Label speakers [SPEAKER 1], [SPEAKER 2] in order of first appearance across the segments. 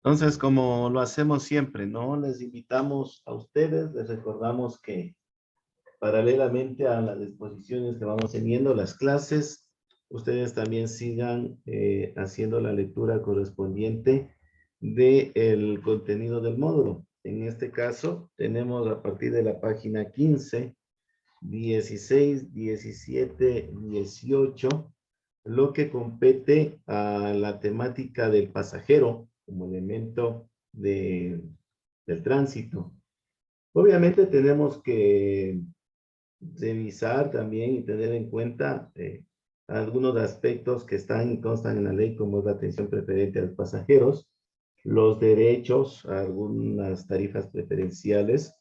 [SPEAKER 1] Entonces, como lo hacemos siempre, ¿no? Les invitamos a ustedes, les recordamos que paralelamente a las exposiciones que vamos teniendo, las clases, ustedes también sigan haciendo la lectura correspondiente del contenido del módulo. En este caso, tenemos a partir de la página 15, 16, 17, 18, lo que compete a la temática del pasajero como elemento del tránsito. Obviamente tenemos que revisar también y tener en cuenta algunos aspectos que están y constan en la ley, como es la atención preferente a los pasajeros, los derechos, algunas tarifas preferenciales,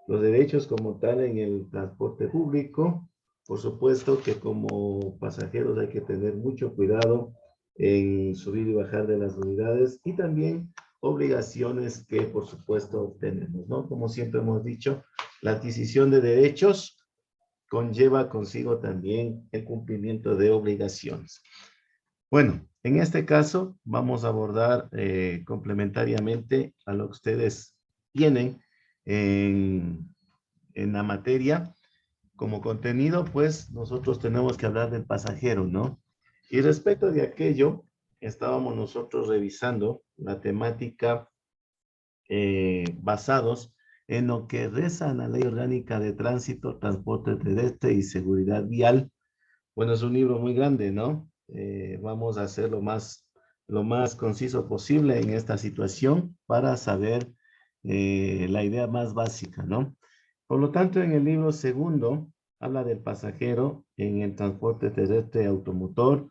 [SPEAKER 1] los derechos como tal en el transporte público. Por supuesto que como pasajeros hay que tener mucho cuidado en subir y bajar de las unidades y también obligaciones que por supuesto tenemos, ¿no? Como siempre hemos dicho, la adquisición de derechos conlleva consigo también el cumplimiento de obligaciones. Bueno, en este caso vamos a abordar complementariamente a lo que ustedes tienen en la materia. Como contenido, pues nosotros tenemos que hablar del pasajero, ¿no? Y respecto de aquello, estábamos nosotros revisando la temática basados en lo que reza en la Ley Orgánica de Tránsito, Transporte Terrestre y Seguridad Vial. Bueno, es un libro muy grande, ¿no? Vamos a hacer lo más conciso posible en esta situación para saber la idea más básica, ¿no? Por lo tanto, en el libro segundo, habla del pasajero en el transporte terrestre automotor.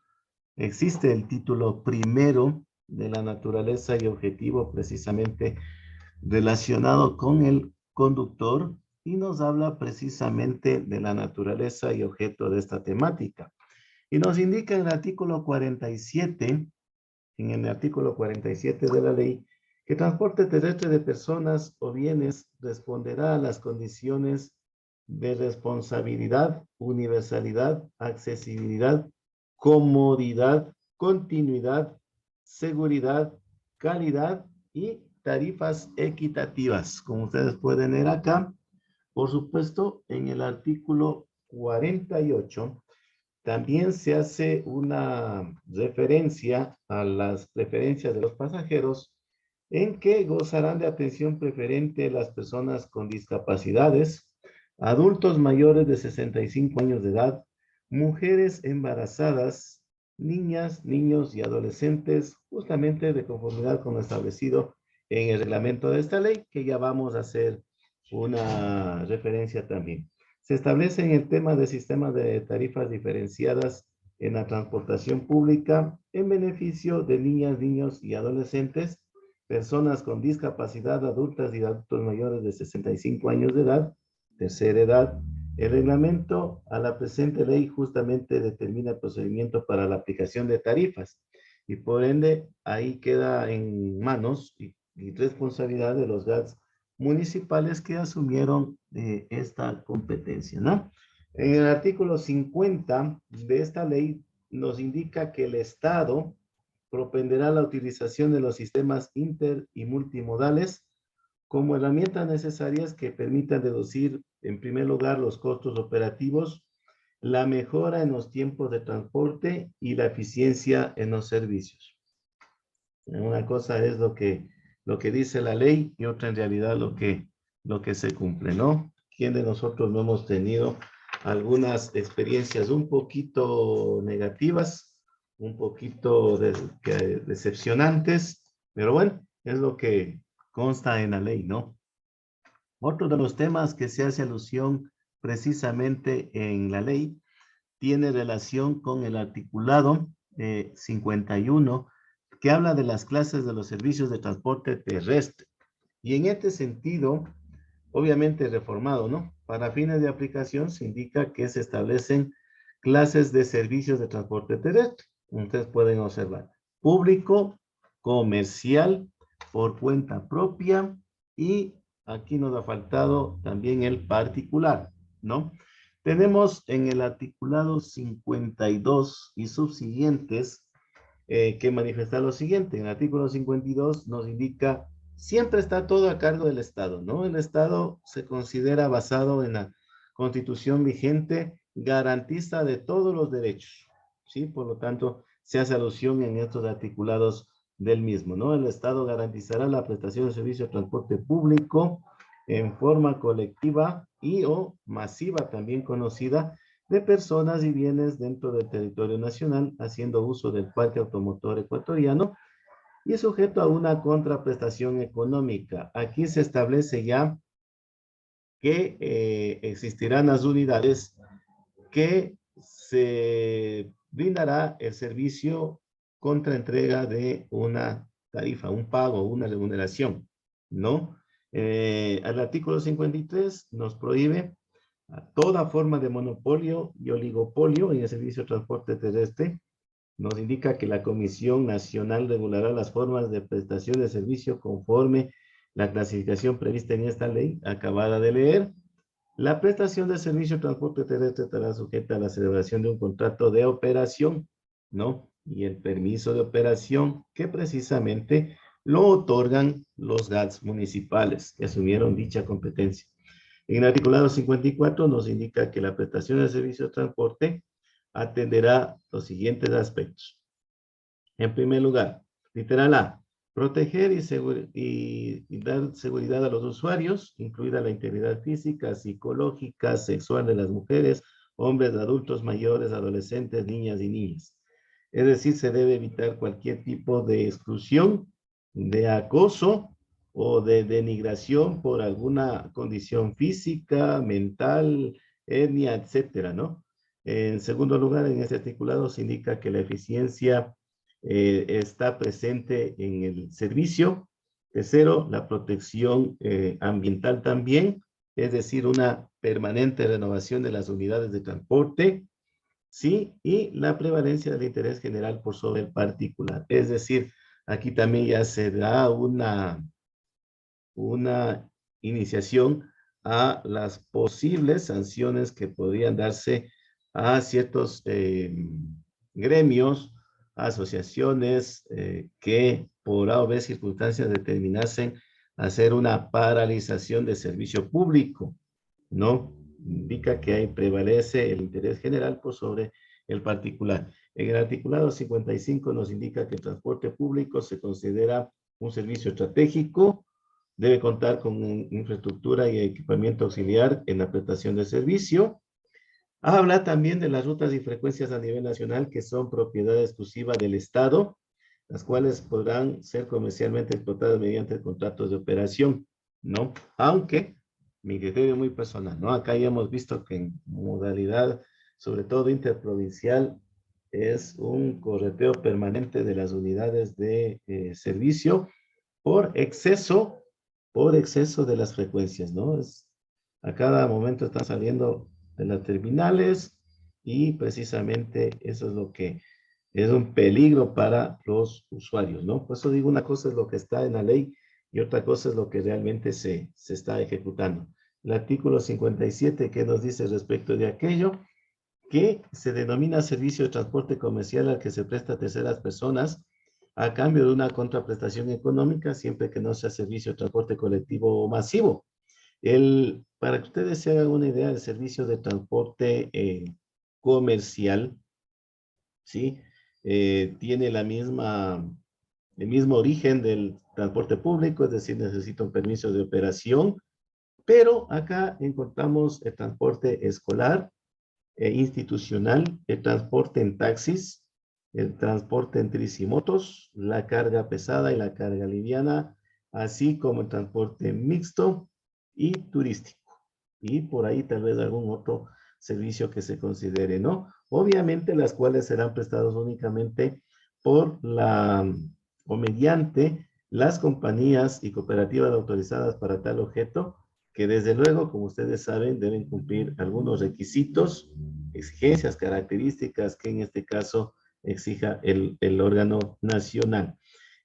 [SPEAKER 1] Existe el título primero de la naturaleza y objetivo precisamente relacionado con el conductor y nos habla precisamente de la naturaleza y objeto de esta temática. Y nos indica en el artículo 47, en el artículo 47 de la ley, que transporte terrestre de personas o bienes responderá a las condiciones de responsabilidad, universalidad, accesibilidad, comodidad, continuidad, seguridad, calidad y tarifas equitativas. Como ustedes pueden ver acá, por supuesto, en el artículo 48 también se hace una referencia a las preferencias de los pasajeros en que gozarán de atención preferente las personas con discapacidades, adultos mayores de 65 años de edad, mujeres embarazadas, niñas, niños y adolescentes, justamente de conformidad con lo establecido en el reglamento de esta ley, que ya vamos a hacer una referencia también. Se establece en el tema del sistema de tarifas diferenciadas en la transportación pública en beneficio de niñas, niños y adolescentes, personas con discapacidad, adultas y adultos mayores de 65 años de edad, tercera edad. El reglamento a la presente ley justamente determina el procedimiento para la aplicación de tarifas y por ende ahí queda en manos y responsabilidad de los GATS municipales que asumieron esta competencia, ¿no? En el artículo 50 de esta ley nos indica que el Estado propenderá la utilización de los sistemas inter y multimodales como herramientas necesarias que permitan reducir, en primer lugar, los costos operativos, la mejora en los tiempos de transporte y la eficiencia en los servicios. Una cosa es lo que dice la ley y otra en realidad lo que se cumple, ¿no? ¿Quién de nosotros no hemos tenido algunas experiencias un poquito negativas, un poquito decepcionantes? Pero bueno, es lo que consta en la ley, ¿no? Otro de los temas que se hace alusión precisamente en la ley tiene relación con el articulado 51 que habla de las clases de los servicios de transporte terrestre. Y en este sentido, obviamente reformado, ¿no? Para fines de aplicación se indica que se establecen clases de servicios de transporte terrestre. Ustedes pueden observar público, comercial, por cuenta propia y aquí nos ha faltado también el particular, ¿no? Tenemos en el articulado 52 y subsiguientes que manifestar lo siguiente. En el artículo 52 nos indica, siempre está todo a cargo del Estado, ¿no? El Estado se considera basado en la Constitución vigente, garantista de todos los derechos, ¿sí? Por lo tanto, se hace alusión en estos articulados del mismo, ¿no? El Estado garantizará la prestación de servicio de transporte público en forma colectiva y o masiva, también conocida, de personas y bienes dentro del territorio nacional, haciendo uso del parque automotor ecuatoriano y sujeto a una contraprestación económica. Aquí se establece ya que existirán las unidades que se brindará el servicio contra entrega de una tarifa, un pago, una remuneración, ¿no? El artículo 53 nos prohíbe a toda forma de monopolio y oligopolio en el servicio de transporte terrestre. Nos indica que la Comisión Nacional regulará las formas de prestación de servicio conforme la clasificación prevista en esta ley, acabada de leer. La prestación de servicio de transporte terrestre estará sujeta a la celebración de un contrato de operación, ¿no? Y el permiso de operación que precisamente lo otorgan los GATS municipales que asumieron dicha competencia. En el articulado 54 nos indica que la prestación de servicio de transporte atenderá los siguientes aspectos. En primer lugar, literal A, proteger y dar seguridad a los usuarios, incluida la integridad física, psicológica, sexual de las mujeres, hombres, adultos mayores, adolescentes, niñas y niñas. Es decir, se debe evitar cualquier tipo de exclusión, de acoso o de denigración por alguna condición física, mental, etnia, etcétera, ¿no? En segundo lugar, en este articulado se indica que la eficiencia está presente en el servicio. Tercero, la protección ambiental también, es decir, una permanente renovación de las unidades de transporte, ¿sí? Y la prevalencia del interés general por sobre el particular. Es decir, aquí también ya se da una iniciación a las posibles sanciones que podrían darse a ciertos gremios, asociaciones que por A o B circunstancias determinasen hacer una paralización de servicio público, ¿no? Indica que ahí prevalece el interés general por sobre el particular. En el articulado 55 nos indica que el transporte público se considera un servicio estratégico, debe contar con infraestructura y equipamiento auxiliar en la prestación de servicio. Habla también de las rutas y frecuencias a nivel nacional que son propiedad exclusiva del Estado, las cuales podrán ser comercialmente explotadas mediante contratos de operación, ¿no? Aunque, mi criterio muy personal, ¿no? Acá ya hemos visto que en modalidad, sobre todo interprovincial, es un correteo permanente de las unidades de servicio por exceso, por exceso de las frecuencias, ¿no? A cada momento están saliendo de las terminales y precisamente eso es lo que es un peligro para los usuarios, ¿no? Por eso digo, una cosa es lo que está en la ley y otra cosa es lo que realmente se está ejecutando. El artículo 57, ¿qué nos dice respecto de aquello? Que se denomina servicio de transporte comercial al que se presta a terceras personas a cambio de una contraprestación económica, siempre que no sea servicio de transporte colectivo o masivo. Para que ustedes se hagan una idea, el servicio de transporte comercial, ¿sí? Tiene el mismo origen del transporte público, es decir, necesita un permiso de operación, pero acá encontramos el transporte escolar, institucional, el transporte en taxis, el transporte en tricimotos, la carga pesada y la carga liviana, así como el transporte mixto y turístico. Y por ahí tal vez algún otro servicio que se considere, ¿no? Obviamente las cuales serán prestados únicamente por o mediante las compañías y cooperativas autorizadas para tal objeto, que desde luego, como ustedes saben, deben cumplir algunos requisitos, exigencias, características que en este caso exija el órgano nacional.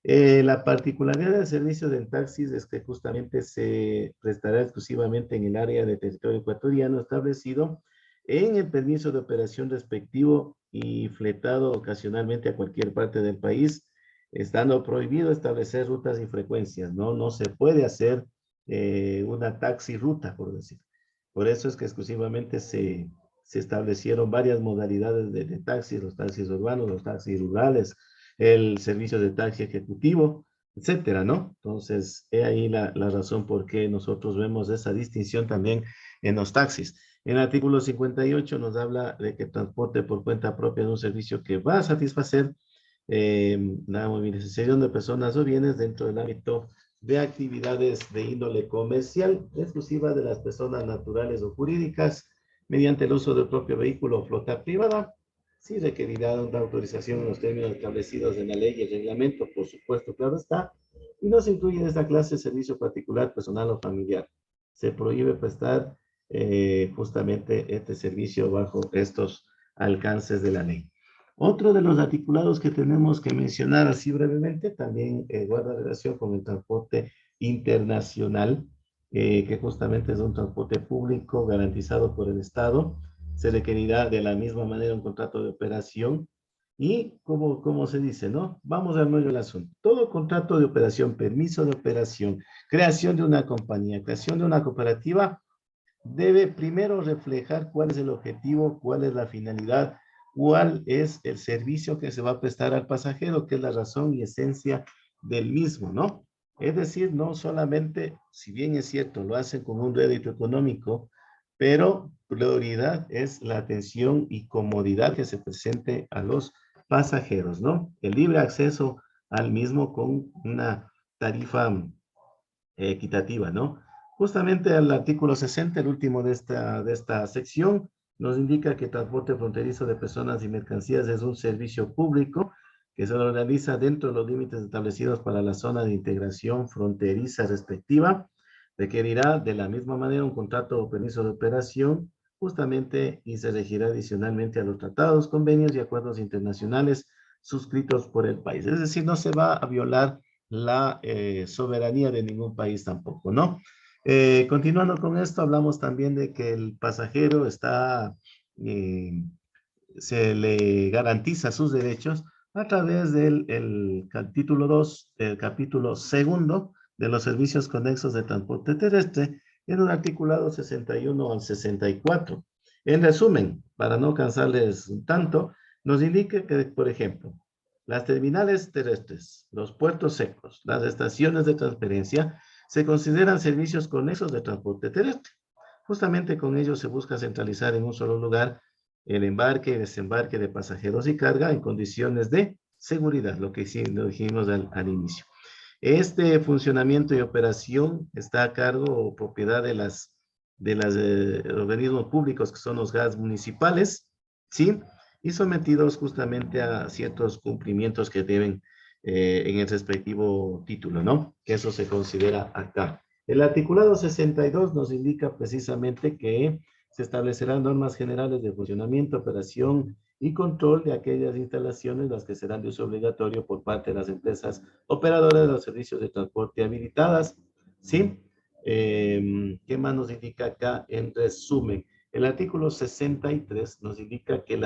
[SPEAKER 1] La particularidad del servicio del taxi es que justamente se prestará exclusivamente en el área de territorio ecuatoriano establecido en el permiso de operación respectivo y fletado ocasionalmente a cualquier parte del país, estando prohibido establecer rutas y frecuencias, ¿no? No se puede hacer una taxi ruta, por decir. Por eso es que exclusivamente se establecieron varias modalidades de taxis, los taxis urbanos, los taxis rurales, el servicio de taxi ejecutivo, etcétera, ¿no? Entonces, he ahí la razón por qué nosotros vemos esa distinción también en los taxis. En el artículo 58 nos habla de que transporte por cuenta propia es un servicio que va a satisfacer la movilización de personas o bienes dentro del ámbito de actividades de índole comercial, exclusiva de las personas naturales o jurídicas, mediante el uso del propio vehículo o flota privada. Sí requerirá una autorización en los términos establecidos en la ley y el reglamento, por supuesto, claro está, y no se incluye en esta clase de servicio particular, personal o familiar. Se prohíbe prestar justamente este servicio bajo estos alcances de la ley. Otro de los articulados que tenemos que mencionar así brevemente también guarda relación con el transporte internacional, que justamente es un transporte público garantizado por el Estado. Se requerirá de la misma manera un contrato de operación y, como se dice, ¿no? Vamos al meollo del asunto. Todo contrato de operación, permiso de operación, creación de una compañía, creación de una cooperativa, debe primero reflejar cuál es el objetivo, cuál es la finalidad, cuál es el servicio que se va a prestar al pasajero, que es la razón y esencia del mismo, ¿no? Es decir, no solamente, si bien es cierto, lo hacen con un rédito económico, pero prioridad es la atención y comodidad que se presente a los pasajeros, ¿no? El libre acceso al mismo con una tarifa equitativa, ¿no? Justamente el artículo 60, el último de esta sección, nos indica que transporte fronterizo de personas y mercancías es un servicio público que se lo realiza dentro de los límites establecidos para la zona de integración fronteriza respectiva. Requerirá de la misma manera un contrato o permiso de operación justamente y se regirá adicionalmente a los tratados, convenios y acuerdos internacionales suscritos por el país. Es decir, no se va a violar la soberanía de ningún país tampoco, ¿no? Continuando con esto, hablamos también de que el pasajero eh, se le garantiza sus derechos a través del título 2 del capítulo segundo de los servicios conexos de transporte terrestre en un articulado 61 al 64. En resumen, para no cansarles tanto, nos indica que, por ejemplo, las terminales terrestres, los puertos secos, las estaciones de transferencia se consideran servicios conexos de transporte terrestre. Justamente con ellos se busca centralizar en un solo lugar el embarque y desembarque de pasajeros y carga en condiciones de seguridad, lo que sí lo dijimos al inicio. Este funcionamiento y operación está a cargo o propiedad de las organismos públicos que son los GAS municipales, ¿sí? Y sometidos justamente a ciertos cumplimientos que deben en el respectivo título, ¿no? Que eso se considera acá. El articulado 62 nos indica precisamente que se establecerán normas generales de funcionamiento, operación y control de aquellas instalaciones las que serán de uso obligatorio por parte de las empresas operadoras de los servicios de transporte habilitadas, ¿sí? ¿Qué más nos indica acá? En resumen, el artículo 63 nos indica que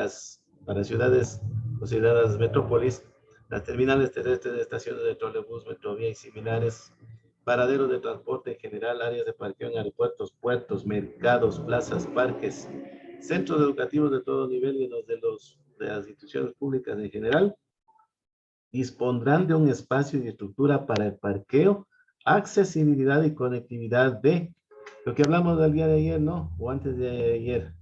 [SPEAKER 1] para ciudades consideradas metrópolis, las terminales terrestres de estaciones de trolebús, metrovía y similares, paraderos de transporte en general, áreas de parqueo en aeropuertos, puertos, mercados, plazas, parques, centros educativos de todo nivel y de las instituciones públicas en general, dispondrán de un espacio y estructura para el parqueo, accesibilidad y conectividad de lo que hablamos del día de ayer, ¿no? O antes de ayer,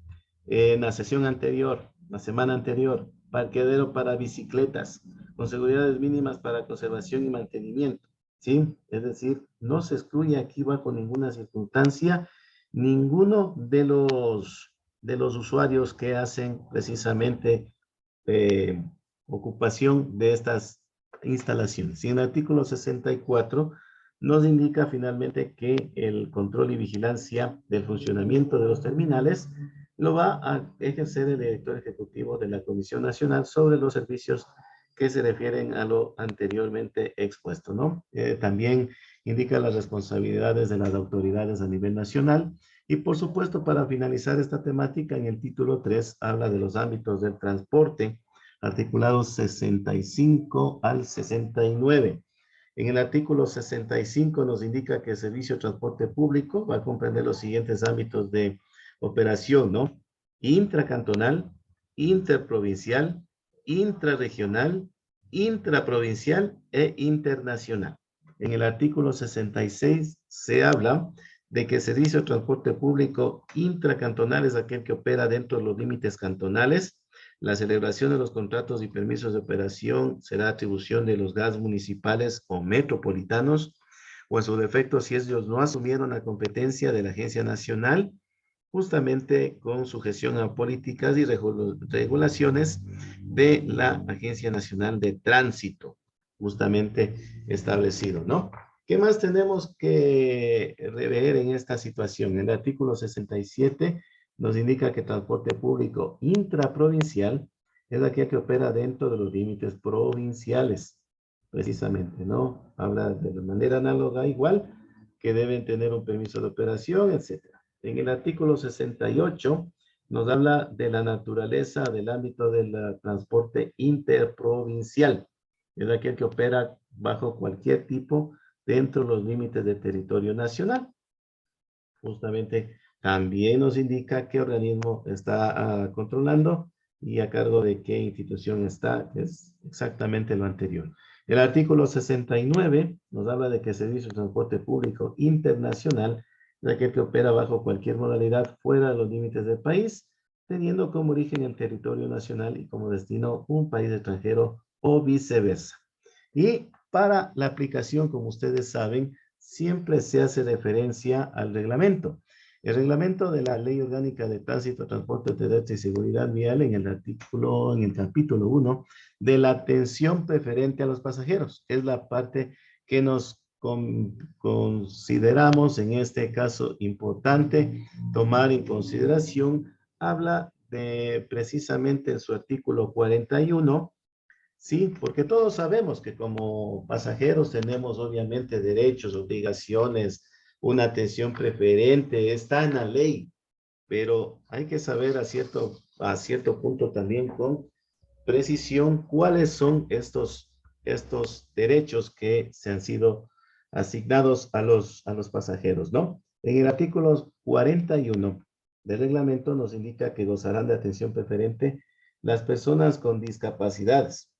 [SPEAKER 1] en la sesión anterior, la semana anterior, parqueadero para bicicletas, con seguridades mínimas para conservación y mantenimiento, ¿sí? Es decir, no se excluye aquí bajo ninguna circunstancia ninguno de los usuarios que hacen precisamente eh, ocupación de estas instalaciones. Y en el artículo 64 nos indica finalmente que el control y vigilancia del funcionamiento de los terminales lo va a ejercer el director ejecutivo de la Comisión Nacional sobre los servicios que se refieren a lo anteriormente expuesto, ¿no? También indica las responsabilidades de las autoridades a nivel nacional Y por supuesto, para finalizar esta temática, en el título 3 habla de los ámbitos del transporte, articulados 65 al 69. En el artículo 65 nos indica que el servicio de transporte público va a comprender los siguientes ámbitos de operación, ¿no? Intracantonal, interprovincial, intrarregional, intraprovincial e internacional. En el artículo 66 se habla de que el servicio de transporte público intracantonal es aquel que opera dentro de los límites cantonales. La celebración de los contratos y permisos de operación será atribución de los GAS municipales o metropolitanos, o en su defecto, si ellos no asumieron la competencia de la Agencia Nacional, justamente con sujeción a políticas y regulaciones de la Agencia Nacional de Tránsito, justamente establecido, ¿no? ¿Qué más tenemos que rever en esta situación? El artículo 67 nos indica que transporte público intraprovincial es aquel que opera dentro de los límites provinciales, precisamente, ¿no? Habla de manera análoga igual, que deben tener un permiso de operación, etcétera. En el artículo 68 nos habla de la naturaleza del ámbito del transporte interprovincial. Es aquel que opera bajo cualquier tipo dentro de los límites del territorio nacional. Justamente también nos indica qué organismo está controlando y a cargo de qué institución está, es exactamente lo anterior. El artículo 69 nos habla de que el servicio de transporte público internacional es aquel que opera bajo cualquier modalidad fuera de los límites del país, teniendo como origen el territorio nacional y como destino un país extranjero o viceversa. Y para la aplicación, como ustedes saben, siempre se hace referencia al reglamento. El reglamento de la Ley Orgánica de Tránsito, Transporte Terrestre y Seguridad Vial en el capítulo 1, de la atención preferente a los pasajeros. Es la parte que nos consideramos en este caso importante tomar en consideración. Habla de precisamente en su artículo 41. Sí, porque todos sabemos que como pasajeros tenemos obviamente derechos, obligaciones, una atención preferente, está en la ley, pero hay que saber a cierto punto también con precisión cuáles son estos derechos que se han sido asignados a los pasajeros, ¿no? En el artículo 41 del reglamento nos indica que gozarán de atención preferente las personas con discapacidades,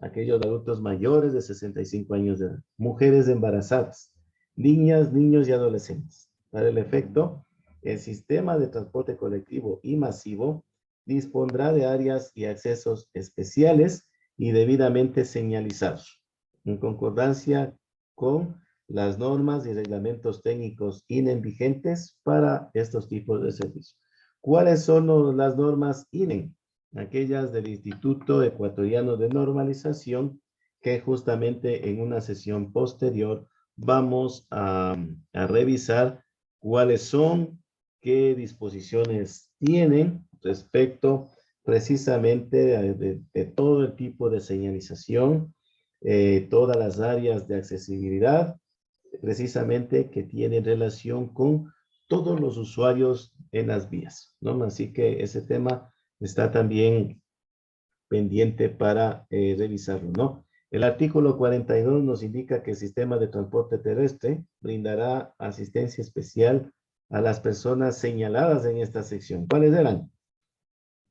[SPEAKER 1] aquellos adultos mayores de 65 años de edad, mujeres embarazadas, niñas, niños y adolescentes. Para el efecto, el sistema de transporte colectivo y masivo dispondrá de áreas y accesos especiales y debidamente señalizados, en concordancia con las normas y reglamentos técnicos INEM vigentes para estos tipos de servicios. ¿Cuáles son las normas INEM? Aquellas del Instituto Ecuatoriano de Normalización, que justamente en una sesión posterior vamos a revisar cuáles son, qué disposiciones tienen respecto precisamente de todo el tipo de señalización, todas las áreas de accesibilidad, precisamente que tienen relación con todos los usuarios en las vías, ¿no? Así que ese tema está también pendiente para revisarlo, ¿no? El artículo 42 nos indica que el sistema de transporte terrestre brindará asistencia especial a las personas señaladas en esta sección. ¿Cuáles eran?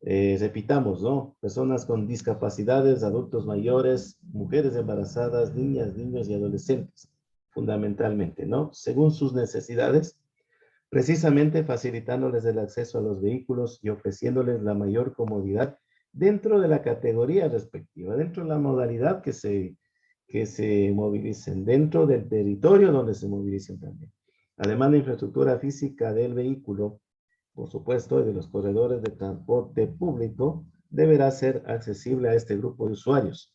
[SPEAKER 1] Repitamos, ¿no? Personas con discapacidades, adultos mayores, mujeres embarazadas, niñas, niños y adolescentes, fundamentalmente, ¿no? Según sus necesidades, precisamente facilitándoles el acceso a los vehículos y ofreciéndoles la mayor comodidad dentro de la categoría respectiva, dentro de la modalidad que se movilicen, dentro del territorio donde se movilicen también. Además, la infraestructura física del vehículo, por supuesto, y de los corredores de transporte público, deberá ser accesible a este grupo de usuarios.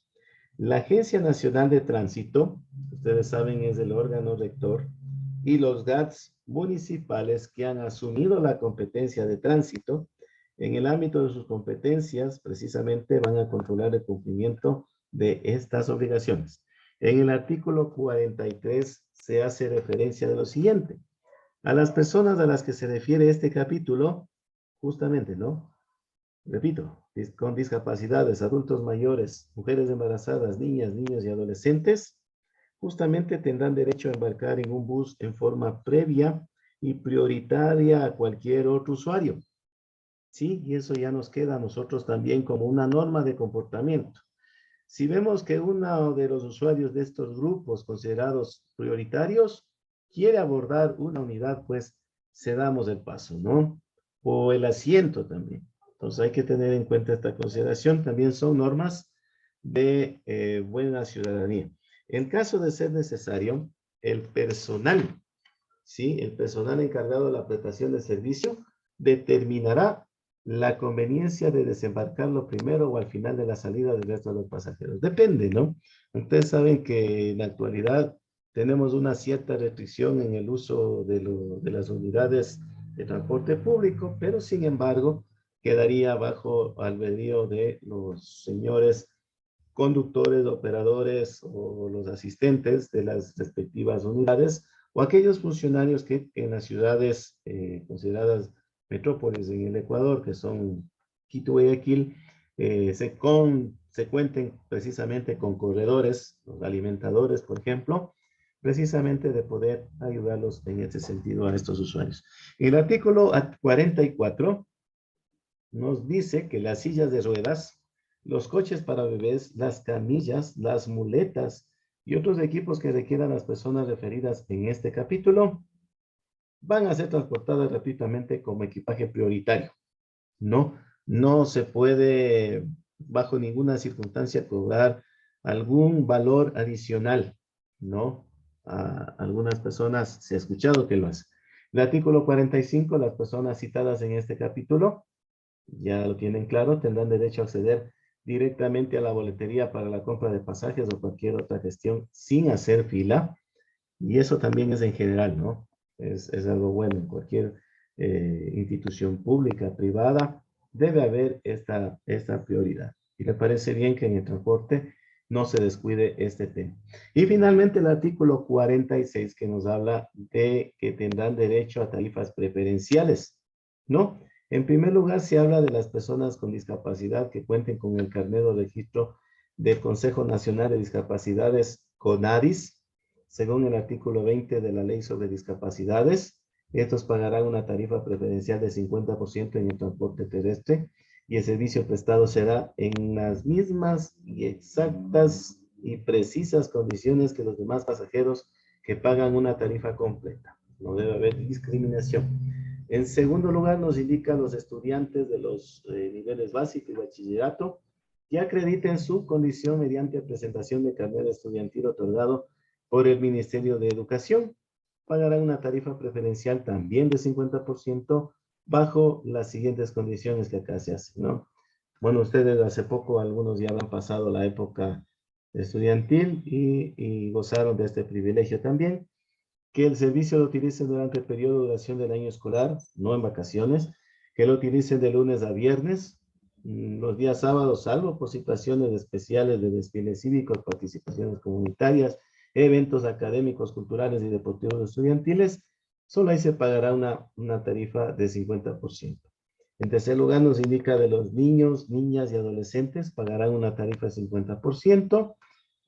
[SPEAKER 1] La Agencia Nacional de Tránsito, ustedes saben, es el órgano rector, y los GATS municipales que han asumido la competencia de tránsito, en el ámbito de sus competencias, precisamente van a controlar el cumplimiento de estas obligaciones. En el artículo 43 se hace referencia de lo siguiente. A las personas a las que se refiere este capítulo, justamente, ¿no? Repito, con discapacidades, adultos mayores, mujeres embarazadas, niñas, niños y adolescentes, justamente tendrán derecho a embarcar en un bus en forma previa y prioritaria a cualquier otro usuario. Sí, y eso ya nos queda a nosotros también como una norma de comportamiento. Si vemos que uno de los usuarios de estos grupos considerados prioritarios quiere abordar una unidad, pues cedamos el paso, ¿no? O el asiento también. Entonces hay que tener en cuenta esta consideración. También son normas de buena ciudadanía. En caso de ser necesario, el personal, ¿sí? El personal encargado de la prestación de servicio determinará la conveniencia de desembarcarlo primero o al final de la salida del resto de los pasajeros. Depende, ¿no? Ustedes saben que en la actualidad tenemos una cierta restricción en el uso de las unidades de transporte público, pero sin embargo quedaría bajo albedrío de los señores conductores, operadores o los asistentes de las respectivas unidades o aquellos funcionarios que en las ciudades consideradas metrópolis en el Ecuador, que son Quito y Guayaquil, se cuenten precisamente con corredores, los alimentadores, por ejemplo, precisamente de poder ayudarlos en este sentido a estos usuarios. El artículo 44 nos dice que las sillas de ruedas, los coches para bebés, las camillas, las muletas y otros equipos que requieran las personas referidas en este capítulo van a ser transportadas gratuitamente como equipaje prioritario. No, no se puede bajo ninguna circunstancia cobrar algún valor adicional, ¿no? A algunas personas se ha escuchado que lo hacen. El artículo 45, las personas citadas en este capítulo ya lo tienen claro, tendrán derecho a acceder directamente a la boletería para la compra de pasajes o cualquier otra gestión sin hacer fila. Y eso también es en general, ¿no? Es algo bueno en cualquier institución pública, privada, debe haber esta prioridad. Y me parece bien que en el transporte no se descuide este tema. Y finalmente el artículo 46 que nos habla de que tendrán derecho a tarifas preferenciales, ¿no? En primer lugar, se habla de las personas con discapacidad que cuenten con el carnet de registro del Consejo Nacional de Discapacidades, CONADIS, según el artículo 20 de la Ley sobre Discapacidades. Estos pagarán una tarifa preferencial de 50% en el transporte terrestre y el servicio prestado será en las mismas y exactas y precisas condiciones que los demás pasajeros que pagan una tarifa completa. No debe haber discriminación. En segundo lugar, nos indican los estudiantes de los niveles básico y bachillerato que acrediten su condición mediante presentación de carnet estudiantil otorgado por el Ministerio de Educación. Pagarán una tarifa preferencial también de 50% bajo las siguientes condiciones que acá se hacen, ¿no? Bueno, ustedes hace poco, algunos ya han pasado la época estudiantil y gozaron de este privilegio también, que el servicio lo utilicen durante el periodo de duración del año escolar, no en vacaciones, que lo utilicen de lunes a viernes, los días sábados, salvo por situaciones especiales de desfiles cívicos, participaciones comunitarias, eventos académicos, culturales y deportivos estudiantiles, solo ahí se pagará una tarifa de 50%. En tercer lugar, nos indica de los niños, niñas y adolescentes, pagarán una tarifa de 50%.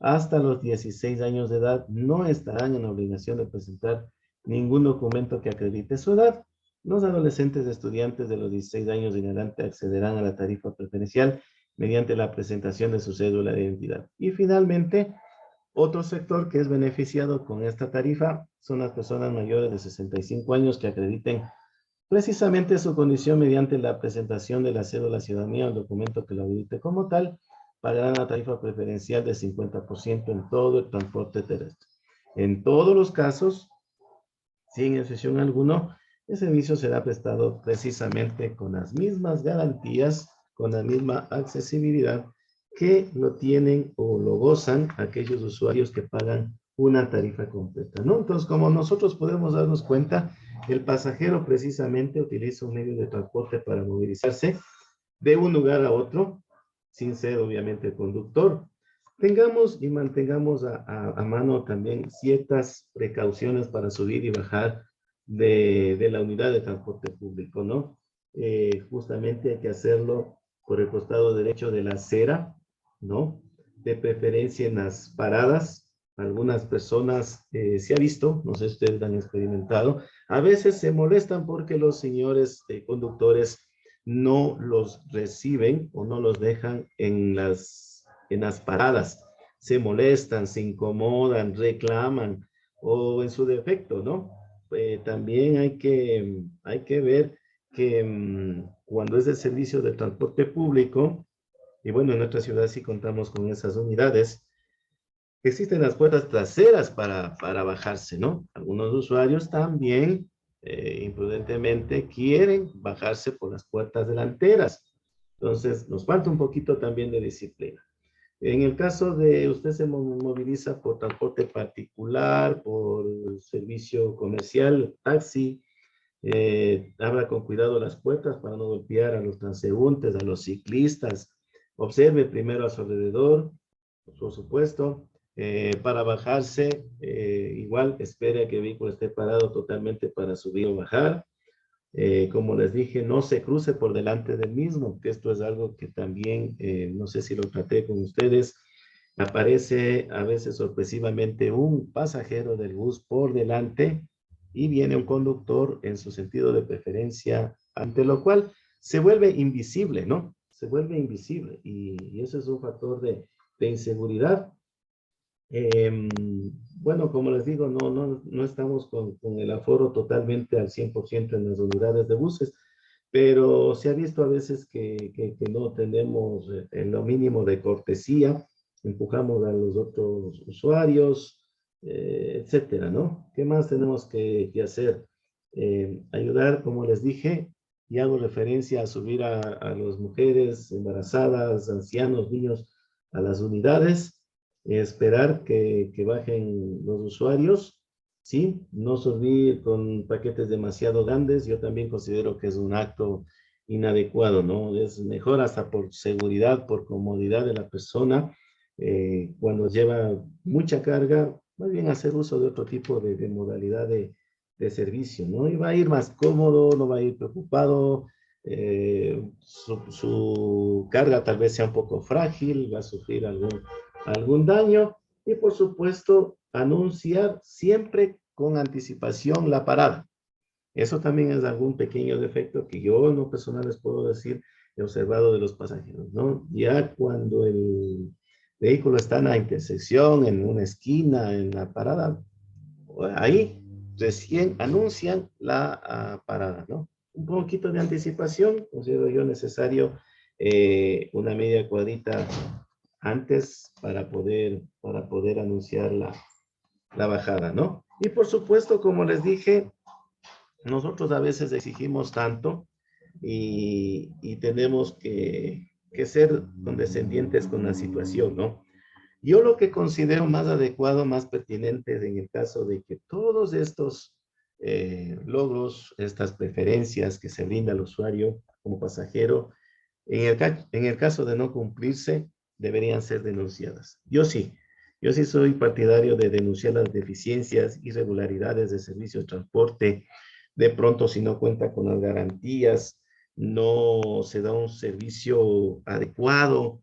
[SPEAKER 1] Hasta los 16 años de edad no estarán en obligación de presentar ningún documento que acredite su edad. Los adolescentes estudiantes de los 16 años en adelante accederán a la tarifa preferencial mediante la presentación de su cédula de identidad. Y finalmente, otro sector que es beneficiado con esta tarifa son las personas mayores de 65 años que acrediten precisamente su condición mediante la presentación de la cédula de ciudadanía o el documento que lo habilite como tal, pagarán la tarifa preferencial de 50% en todo el transporte terrestre. En todos los casos, sin excepción alguno, el servicio será prestado precisamente con las mismas garantías, con la misma accesibilidad que lo tienen o lo gozan aquellos usuarios que pagan una tarifa completa, ¿no? Entonces, como nosotros podemos darnos cuenta, el pasajero precisamente utiliza un medio de transporte para movilizarse de un lugar a otro, sin ser obviamente el conductor. Tengamos y mantengamos a mano también ciertas precauciones para subir y bajar de la unidad de transporte público, ¿no? Justamente hay que hacerlo por el costado derecho de la acera, ¿no? De preferencia en las paradas. Algunas personas se ha visto, no sé si ustedes han experimentado, a veces se molestan porque los señores conductores no los reciben o no los dejan en las paradas. Se molestan, se incomodan, reclaman o en su defecto, ¿no? También hay que ver que cuando es el servicio de transporte público, y bueno, en nuestra ciudad sí contamos con esas unidades, existen las puertas traseras para bajarse, ¿no? Algunos usuarios también, imprudentemente, quieren bajarse por las puertas delanteras. Entonces, nos falta un poquito también de disciplina. En el caso de usted se moviliza por transporte particular, por servicio comercial, taxi, abra con cuidado las puertas para no golpear a los transeúntes, a los ciclistas. Observe primero a su alrededor, por supuesto. Para bajarse, igual espere a que el vehículo esté parado totalmente para subir o bajar. Como les dije, no se cruce por delante del mismo, que esto es algo que también, no sé si lo traté con ustedes, aparece a veces sorpresivamente un pasajero del bus por delante y viene un conductor en su sentido de preferencia, ante lo cual se vuelve invisible, ¿no? Se vuelve invisible y eso es un factor de inseguridad. Bueno, como les digo, no estamos con el aforo totalmente al 100% en las unidades de buses, pero se ha visto a veces que no tenemos en lo mínimo de cortesía, empujamos a los otros usuarios, etcétera, ¿no? ¿Qué más tenemos que hacer? Ayudar, como les dije, y hago referencia a subir a las mujeres embarazadas, ancianos, niños a las unidades, esperar que bajen los usuarios, ¿sí? No subir con paquetes demasiado grandes, yo también considero que es un acto inadecuado, ¿no? Es mejor hasta por seguridad, por comodidad de la persona, cuando lleva mucha carga, más bien hacer uso de otro tipo de modalidad de servicio, ¿no? Y va a ir más cómodo, no va a ir preocupado, su carga tal vez sea un poco frágil, va a sufrir algún daño y por supuesto anunciar siempre con anticipación la parada. Eso también es algún pequeño defecto que yo en lo personal les puedo decir, he observado de los pasajeros, ¿no? Ya cuando el vehículo está en la intersección, en una esquina, en la parada, ahí recién anuncian la parada, ¿no? Un poquito de anticipación, considero yo necesario una media cuadrita antes para poder anunciar la bajada, ¿no? Y por supuesto, como les dije, nosotros a veces exigimos tanto y tenemos que ser condescendientes con la situación, ¿no? Yo lo que considero más adecuado, más pertinente en el caso de que todos estos logros, estas preferencias que se brinda al usuario como pasajero, en el caso de no cumplirse, deberían ser denunciadas. Yo sí soy partidario de denunciar las deficiencias, irregularidades de servicios de transporte. De pronto, si no cuenta con las garantías, no se da un servicio adecuado,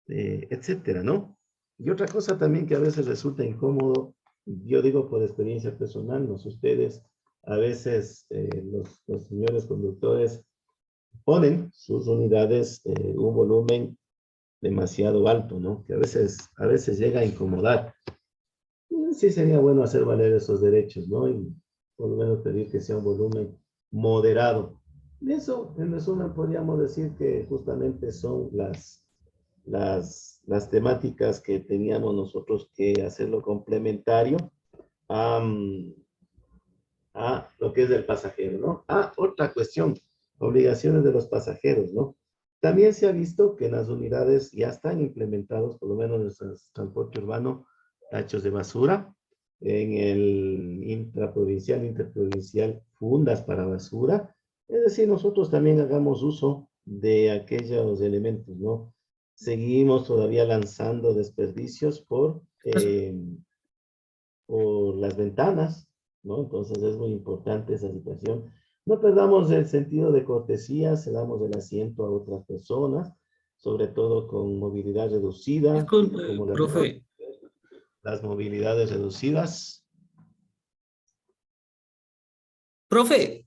[SPEAKER 1] etcétera, ¿no? Y otra cosa también que a veces resulta incómodo, yo digo por experiencia personal, no sé ustedes, a veces los señores conductores ponen sus unidades un volumen demasiado alto, ¿no? Que a veces llega a incomodar. Sí sería bueno hacer valer esos derechos, ¿no? Y por lo menos pedir que sea un volumen moderado. Y eso, en resumen, podríamos decir que justamente son las temáticas que teníamos nosotros que hacerlo complementario a, a lo que es del pasajero, ¿no? Ah, otra cuestión, obligaciones de los pasajeros, ¿no? También se ha visto que en las unidades ya están implementados, por lo menos en el transporte urbano, tachos de basura, en el intraprovincial, interprovincial, fundas para basura. Es decir, nosotros también hagamos uso de aquellos elementos, ¿no? Seguimos todavía lanzando desperdicios por las ventanas, ¿no? Entonces es muy importante esa situación. No perdamos el sentido de cortesía, cedamos el asiento a otras personas, sobre todo con movilidad reducida,
[SPEAKER 2] Disculpe,
[SPEAKER 1] como
[SPEAKER 2] profe.
[SPEAKER 1] las movilidades reducidas.
[SPEAKER 2] Profe,